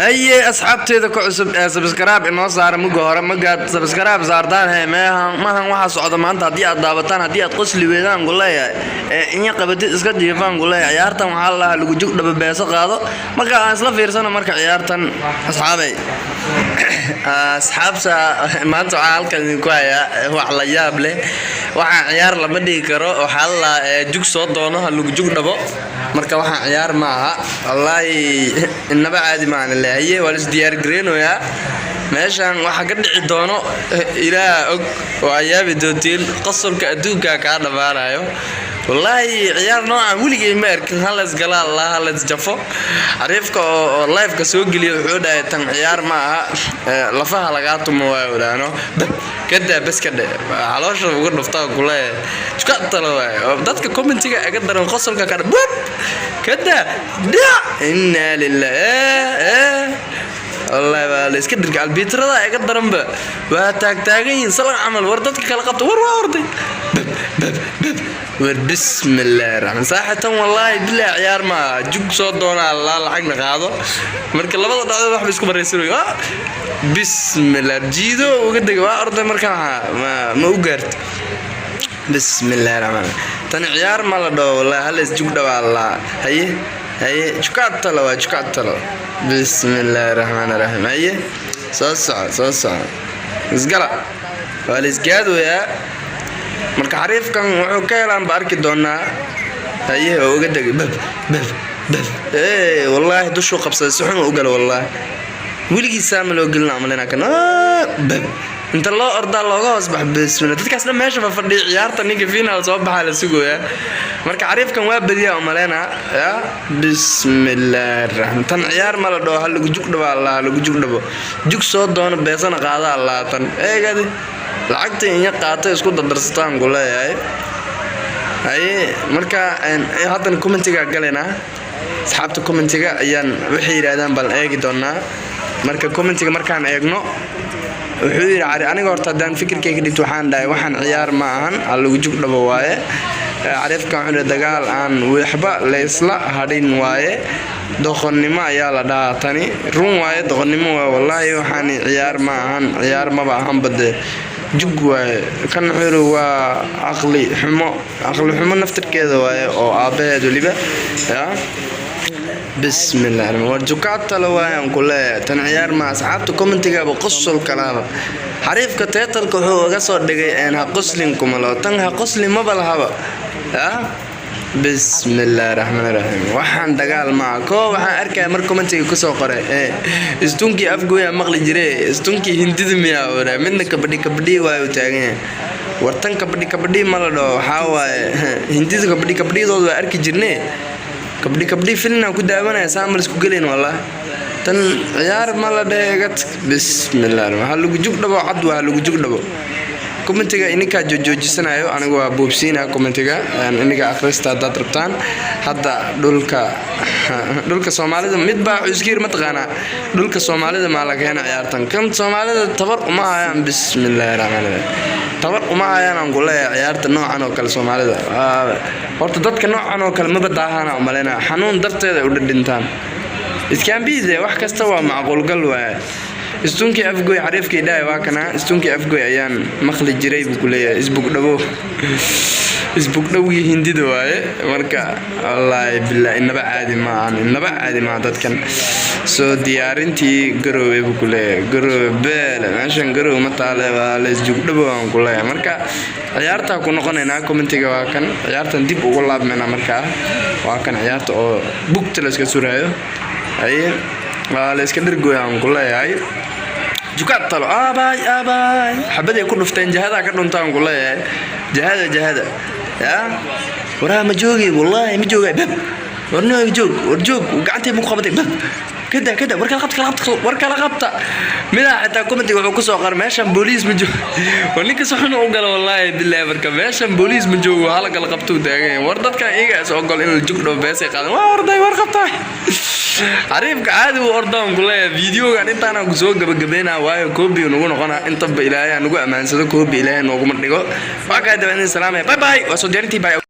هي أصحابتي ذا كعسب سبسكرايب إنه صار مجهر مجد سبسكرايب زاردان هي ما هم واحد صعد ما أنت هدي الضابطان هدي تقص لي بيدان قول لي إني قبضت إسقط ديفان قول لي عيارتهم حالها اللي جوك دب بيسق هذا ما كان أصلا في رسالة مركز عيارتن أصحابي أصحاب ما أنتوا عال كان كوايا هو على جاب له waxaan ciyaar lama dhigi karo waxa la jug soo doono hal jug dhabo marka waxaan ciyaar ma aha wallahi inaba caadi ma aan leeyahay wala is diyaar gareenoya meeshan waxa ka dhici doono ilaa og oo ayaabi doontiin qasulka adduunka ka dhamaanayo wallahi ciyaar noocan weligay ma arkin hal is gala allah hal is jafo ariifka oo live ka soo geliyo wuxuu dhahay tan ciyaar ma aha lafaha laga tumo waa wadaano كده بس كده علاش uga dhuftaa kule iska talaway dadka commentiga aga daran qosolka ka bub كده da inna lillahi والله waa iska dirga albitrada aga daran ba waa taagtaagan salan amal war dadka kala qabto war warday بسم الله الرحمن صراحة والله بالله عيار ما جوك صوت دونا الله لحقنا قاعدة مركل لبضة دعوة واحد بيسكو بريسيرو بسم الله جيدو وقدك وارد مركل ما وقرت بسم الله الرحمن تاني عيار ما لدو والله هل جوك دوا الله هي جوكات تلو بسم الله الرحمن الرحيم هي صوصع اسقلا والاسقادو يا marka xariifkan wuxuu ka helaan baarki doona haye oo uga dagay bab wallahi dushu qabsay suxun u gal wallahi wiligiisa ma loo gelin amalena kana bab inta loo orda looga hoos bax bismillah dadkaasna meesha ma fadhiyo ciyaarta ninka final soo baxay la sugooya marka xariifkan waa badiya amalena ya bismillah rahman tan ciyaar ma la dhoo hal lagu jug dhaba allah lagu jug dhabo jug soo doona beesana qaada allah tan eegadi lacagta in qaatay isku dardarsataan gulaayay ay marka hadan commentiga galena asxaabta commentiga ayaan wixii yiraahdaan bal eegi doonaa marka commentiga markaan eegno wuxuu yiri aniga horta hadaan fikirkayga dhigto waxaan dhahay waxaan ciyaar ma ahan lagu jug dhabo waaye عرفك عن الدجال عن وحبة ليسلا هادين واي دخني ما يلا دا تاني روم واي دخني ما والله يوحني عيار ما عن عيار ما بعهم بده جوا كان حلو عقلي حمو نفتر كذا واي أو عباد وليبه يا بسم الله الرحمن الرحيم وجوكات لوايان كلها تنعيار مع أصحابته كومنتيجا بقص الكلام حريف كتيتل كهو قصر دقي أنا قصلينكم الله تنها قصلي ما بالهوا بسم الله الرحمن الرحيم وحن دقال معكو وحن أركع مركم أنتي كسو قرأ استونكي أفجويا مغلي جري استونكي هندي دميا ورا منك كبدي وايو تاعين ورتن كبدي مالدو حاوا هندي كبدي دول أركي جرني كبدي فيلنا كده وانا سامر اسكو قلين والله تن عيار مالا ديغت بسم الله الرحمن هلو جوك دبو عدوا هلو جوك دبو كومنتيغا انيكا جوجيسنايو انغو بوبسينا كومنتيغا انيكا اخريستا داد ربطان حدا دولكا سوماليدا مدبا عسكير متقانا دولكا سوماليدا مالا كينا عيارتان كم سوماليدا تبر وما هيان بسم الله الرحمن الرحيم تبر وما هيان انقول لها عيارتا نوعا وكال سوماليدا horta dadka noocan oo kale ma badaahana umalena xanuun darteeda u dhintaan iskaan biide wax kasta waa macquul gal waa istunki afgoy xariifkii dhaay waa kana istunki afgoy ayaan maqli jiray buu kuleeyahay isbug dhawgii hindida waaye marka wallahi billaah inaba caadi ma dadkan soo diyaarintii garoowe buu kuleeyahay garoowe beel meeshan garoowe ma taale waa la isjug dhawo aan kuleeyahay marka ciyaarta ku noqonaynaa commentiga waa kan ciyaartan dib ugu laabmayna marka waa kan ciyaarta oo bugta la iska suraayo ay waa la iska dhirgooyaan kuleeyahay jukaad talo aabay xabaday ku dhufteen jahada ka dhuntaan kuleeyahay jahada ya waraa ma joogi wallahi ma joogay warno joog gacantay mu qabatay كده وركلا قبطة ملا حتى كومنتي وحكو سو قر ماشان بوليس من جو ونيك سخن او قال والله بالله بركه ماشان بوليس من جو هلا قال قبطو داغين ور ددكا ايغا سو قال ان الجوق دو بيسي قادن ورداي ور قبطاي عريفك عادي وردان كله فيديو كان انت انا سو غبغبينا وايو كوبي نوغو نقنا انت با الهي نوغو امانسدو كوبي الهي نوغو مدغو واكا دبن سلام باي وسو ديرتي باي